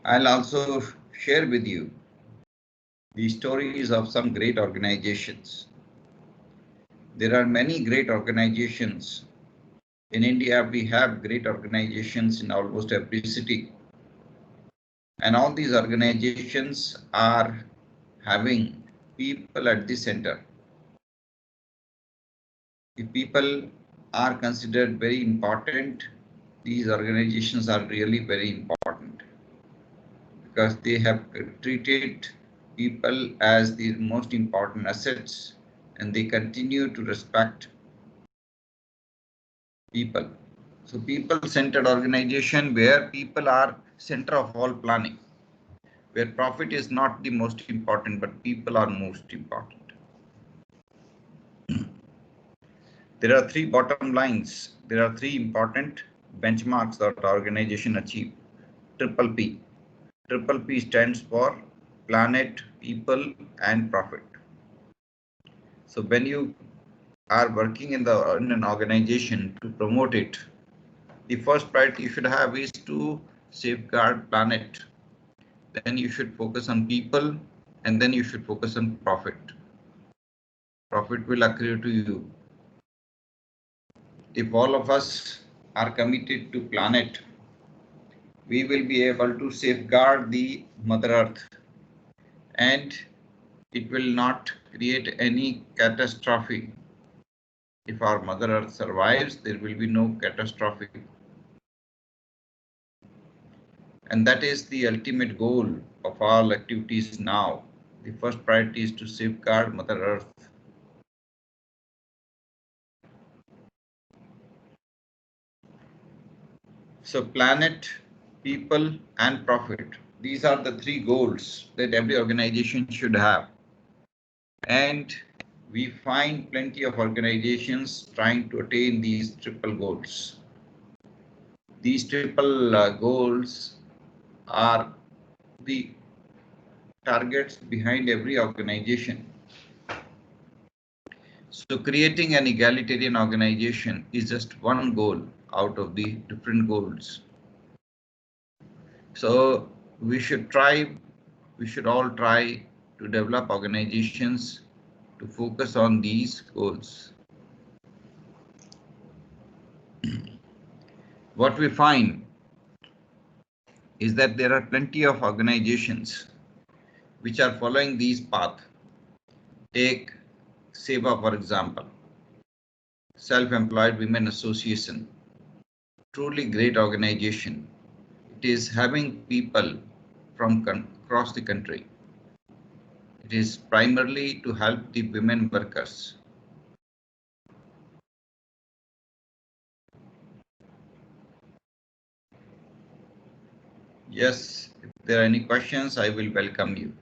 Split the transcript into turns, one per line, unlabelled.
I'll also share with you the stories of some great organizations. There are many great organizations. In India, we have great organizations in almost every city. And all these organizations are having people at the center. If people are considered very important, these organizations are really very important because they have treated people as the most important assets and they continue to respect people. So people-centered organization where people are center of all planning, where profit is not the most important, but people are most important. There are three bottom lines. There are three important benchmarks that organization achieve. Triple P. Triple P stands for planet, people, and profit. So when you are working in an organization to promote it, the first priority you should have is to safeguard planet. Then you should focus on people, and then you should focus on profit. Profit will accrue to you. If all of us are committed to planet, we will be able to safeguard the Mother Earth and it will not create any catastrophe. If our Mother Earth survives, there will be no catastrophe. And that is the ultimate goal of all activities now. The first priority is to safeguard Mother Earth. So planet, people, and profit. These are the three goals that every organization should have. And we find plenty of organizations trying to attain these triple goals. These triple goals are the targets behind every organization. So creating an egalitarian organization is just one goal out of the different goals. So we should all try to develop organizations to focus on these goals. What we find is that there are plenty of organizations which are following these paths. Take SEWA, for example, Self-Employed Women Association, truly great organization. It is having people from across the country. It is primarily to help the women workers. Yes, if there are any questions, I will welcome you.